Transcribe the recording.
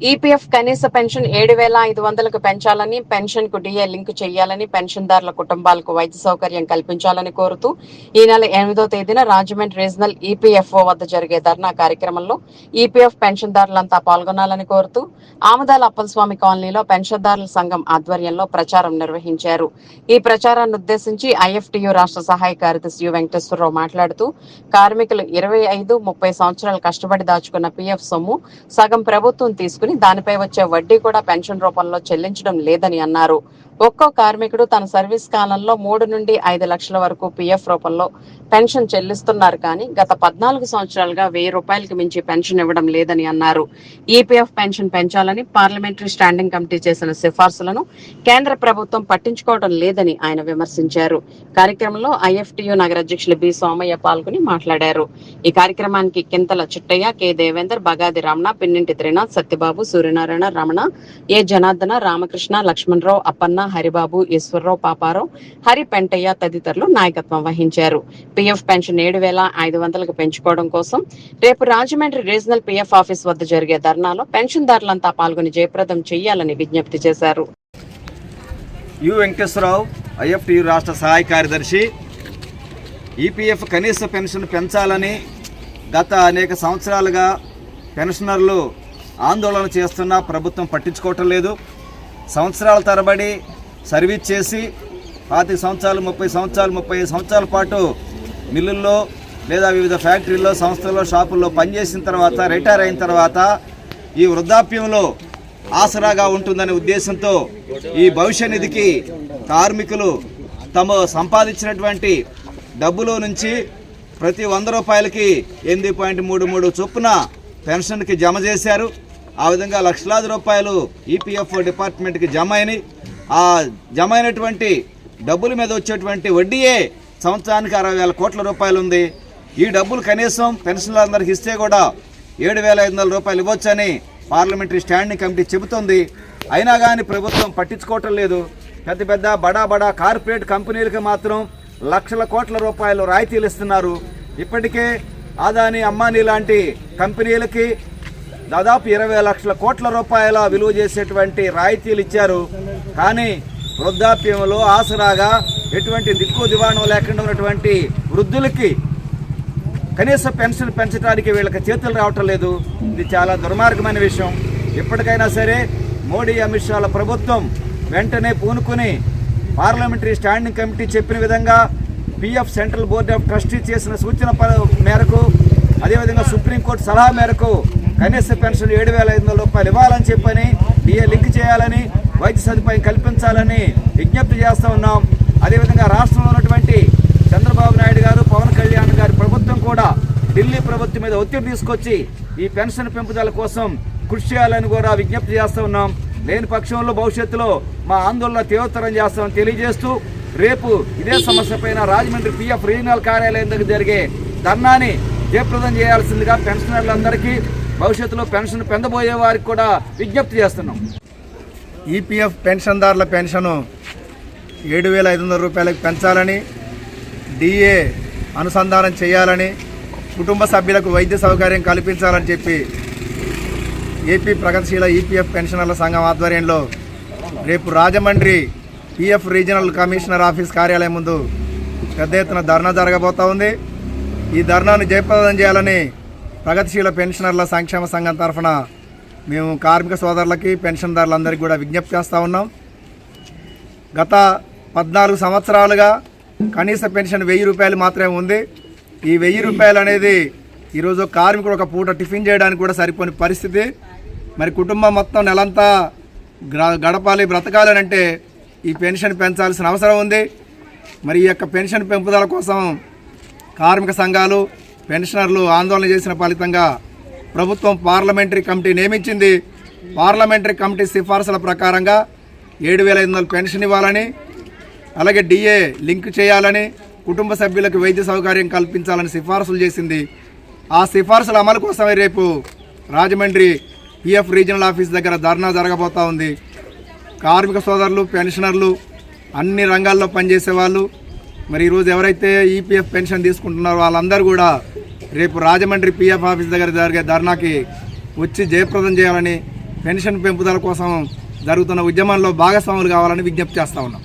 EPF కనీస pension 7,500కు పెంచాలని, pension కు డిఏ లింక్ చేయాలని, పెన్షన్దారుల కుటుంబాలకు వైద్య సౌకర్యం కల్పించాలని కోరుతూ ఈ నెల 8వ తేదీన రాజమండ్రి రీజనల్ ఈపీఎఫ్ఓ వద్ద జరిగే ధర్నా కార్యక్రమంలో ఈపీఎఫ్ పెన్షన్దారులంతా పాల్గొనాలని కోరుతూ ఆమదాల అప్పలస్వామి కాలనీలో పెన్షన్దారుల సంఘం ఆధ్వర్యంలో ప్రచారం నిర్వహించారు. ఈ ప్రచారాన్ని ఉద్దేశించి ఐఎఫ్టీయూ రాష్ట్ర సహాయ కార్యదర్శి యు వెంకటేశ్వరరావు మాట్లాడుతూ కార్మికులు 25-30 సంవత్సరాలు కష్టపడి దాచుకున్న పీఎఫ్ సొమ్ము సగం ప్రభుత్వం తీసుకుని దానిపై వచ్చే వడ్డీ కూడా పెన్షన్ రూపంలో చెల్లించడం లేదని అన్నారు. ఒక్కో కార్మికుడు తన సర్వీస్ కాలంలో 3 నుండి 5 లక్షల వరకు పీఎఫ్ రూపంలో పెన్షన్ చెల్లిస్తున్నారు కానీ గత 14 సంవత్సరాలుగా 1000 రూపాయలకు మించి పెన్షన్ ఇవ్వడం లేదని అన్నారు. ఈపీఎఫ్ పెన్షన్ పెంచాలని పార్లమెంటరీ స్టాండింగ్ కమిటీ చేసిన సిఫార్సులను కేంద్ర ప్రభుత్వం పట్టించుకోవడం లేదని ఆయన విమర్శించారు. కార్యక్రమంలో ఐఎఫ్టీయూ నగర అధ్యక్షులు బి సోమయ్య పాల్గొని మాట్లాడారు. ఈ కార్యక్రమానికి కింతల చిట్టయ్య, కె దేవేందర్, బగాది రమణ, పిన్నింటి త్రినాథ్, సత్యబాబు, సూర్యనారాయణ, రమణ, ఏ జనార్దన, రామకృష్ణ, లక్ష్మణరావు, అప్పన్న, హరిబాబు, ఈశ్వరరావు, పాపారావు, హరి పెంటయ్య తదితరులు నాయకత్వం వహించారు. పీఎఫ్ పెన్షన్ 7,500కు పెంచుకోవడం కోసం రేపు రాజమండ్రి రీజనల్ పీఎఫ్ ఆఫీస్ వద్ద జరిగే ధర్నాలో పెన్షన్దారులంతా పాల్గొని జయప్రదం చేయాలని విజ్ఞప్తి చేశారు. యు వెంకటేశ్వరరావు, ఐఎఫ్టీయూ రాష్ట్ర సహాయ కార్యదర్శి. ఈపీఎఫ్ కనీస పెన్షన్ పెంచాలని గత అనేక సంవత్సరాలుగా పెన్షనర్లు ఆందోళన చేస్తున్నా ప్రభుత్వం పట్టించుకోవటం లేదు. సంవత్సరాల తరబడి సర్వీస్ చేసి 25 సంవత్సరాలు, 30 సంవత్సరాలు, 35 సంవత్సరాల పాటు మిల్లుల్లో లేదా వివిధ ఫ్యాక్టరీల్లో, సంస్థల్లో, షాపుల్లో పనిచేసిన తర్వాత రిటైర్ అయిన తర్వాత ఈ వృద్ధాప్యంలో ఆసరాగా ఉంటుందనే ఉద్దేశంతో ఈ భవిష్య నిధికి కార్మికులు తమ సంపాదించినటువంటి డబ్బులో నుంచి ప్రతి 100 రూపాయలకి 8.33 చొప్పున పెన్షన్కి జమ చేశారు. ఆ విధంగా లక్షలాది రూపాయలు ఈపీఎఫ్ఓ డిపార్ట్మెంట్కి జమ అయినాయి. ఆ జమ అయినటువంటి డబ్బుల మీద వచ్చేటువంటి వడ్డీయే సంవత్సరానికి 60,000 కోట్ల రూపాయలు ఉంది. ఈ డబ్బులు కనీసం పెన్షన్లందరికీ ఇస్తే కూడా 7,500 రూపాయలు ఇవ్వచ్చని పార్లమెంటరీ స్టాండింగ్ కమిటీ చెబుతోంది. అయినా కానీ ప్రభుత్వం పట్టించుకోవటం లేదు. పెద్ద పెద్ద బడా కార్పొరేట్ కంపెనీలకు మాత్రం లక్షల కోట్ల రూపాయలు రాయితీలు ఇస్తున్నారు. ఇప్పటికే అదానీ, అంబానీ లాంటి కంపెనీలకి దాదాపు 20 లక్షల కోట్ల రూపాయల విలువ చేసేటువంటి రాయితీలు ఇచ్చారు. కానీ వృద్ధాప్యంలో ఆసరాగా ఎటువంటి దిక్కు దివాణం లేకుండా ఉన్నటువంటి వృద్ధులకి కనీస పెన్షన్ పెంచడానికి వీళ్ళకి చేతులు రావటం లేదు. ఇది చాలా దుర్మార్గమైన విషయం. ఎప్పటికైనా సరే మోడీ, అమిత్ షాల ప్రభుత్వం వెంటనే పూనుకుని పార్లమెంటరీ స్టాండింగ్ కమిటీ చెప్పిన విధంగా PF central board of trustee చేసిన సూచన మేరకు, అదేవిధంగా సుప్రీంకోర్టు సలహా మేరకు కనీస పెన్షన్ 7,500 రూపాయలు ఇవ్వాలని చెప్పని, డిఏ లింక్ చేయాలని, వైద్య సదుపాయం కల్పించాలని విజ్ఞప్తి చేస్తూ ఉన్నాం. అదేవిధంగా రాష్ట్రంలో ఉన్నటువంటి చంద్రబాబు నాయుడు గారు, పవన్ కళ్యాణ్ గారి ప్రభుత్వం కూడా ఢిల్లీ ప్రభుత్వం మీద ఒత్తిడి తీసుకొచ్చి ఈ పెన్షన్ పెంపుదల కోసం కృషి చేయాలని కూడా విజ్ఞప్తి చేస్తూ ఉన్నాం. లేని పక్షంలో భవిష్యత్తులో మా ఆందోళన తీవ్రతరం చేస్తామని తెలియజేస్తూ రేపు ఇదే సమస్యపైన రాజమండ్రి పీఎఫ్ రీజనల్ కార్యాలయం దగ్గర జరిగే ధర్నాని జయప్రదం చేయాల్సిందిగా పెన్షనర్లందరికీ, భవిష్యత్తులో పెన్షన్ పొందబోయే వారికి కూడా విజ్ఞప్తి చేస్తున్నాం. ఈపీఎఫ్ పెన్షన్దారుల పెన్షను 7,500 రూపాయలకు పెంచాలని, డిఏ అనుసంధానం చేయాలని, కుటుంబ సభ్యులకు వైద్య సౌకర్యం కల్పించాలని చెప్పి ఏపీ ప్రగతిశీల ఈపీఎఫ్ పెన్షనర్ల సంఘం ఆధ్వర్యంలో రేపు Rajahmundry PF regional commissioner office కార్యాలయం ముందు పెద్ద ఎత్తున ధర్నా జరగబోతూ ఉంది. ఈ ధర్నాను జయప్రదం చేయాలని ప్రగతిశీల పెన్షనర్ల సంక్షేమ సంఘం తరఫున మేము కార్మిక సోదరులకి, పెన్షన్దారులందరికీ కూడా విజ్ఞప్తి చేస్తూ ఉన్నాం. గత 14 సంవత్సరాలుగా కనీస పెన్షన్ 1000 రూపాయలు మాత్రమే ఉంది. ఈ 1000 రూపాయలు అనేది ఈరోజు కార్మికుడు ఒక పూట టిఫిన్ చేయడానికి కూడా సరిపోని పరిస్థితి. మరి కుటుంబం మొత్తం నెలంతా గడపాలి, బ్రతకాలని అంటే ఈ పెన్షన్ పెంచాల్సిన అవసరం ఉంది. మరి ఈ యొక్క పెన్షన్ పెంపుదల కోసం కార్మిక సంఘాలు, పెన్షనర్లు ఆందోళన చేసిన ఫలితంగా ప్రభుత్వం పార్లమెంటరీ కమిటీ నియమించింది. పార్లమెంటరీ కమిటీ సిఫార్సుల ప్రకారంగా 7,500 పెన్షన్ ఇవ్వాలని, అలాగే డిఏ లింక్ చేయాలని, కుటుంబ సభ్యులకు వైద్య సౌకర్యం కల్పించాలని సిఫార్సులు చేసింది. ఆ సిఫార్సుల అమలు కోసమే రేపు రాజమండ్రి పీఎఫ్ రీజనల్ ఆఫీస్ దగ్గర ధర్నా జరగబోతూ ఉంది. కార్మిక సోదరులు, పెన్షనర్లు, అన్ని రంగాల్లో పనిచేసే వాళ్ళు, మరి ఈరోజు ఎవరైతే ఈపీఎఫ్ పెన్షన్ తీసుకుంటున్నారో వాళ్ళందరూ కూడా రేపు రాజమండ్రి పీఎఫ్ ఆఫీస్ దగ్గర జరిగే ధర్నాకి వచ్చి జయప్రదం చేయాలని పెన్షన్ పెంపుదల కోసం జరుగుతున్న ఉద్యమంలో భాగస్వాములు కావాలని విజ్ఞప్తి చేస్తా ఉన్నాం.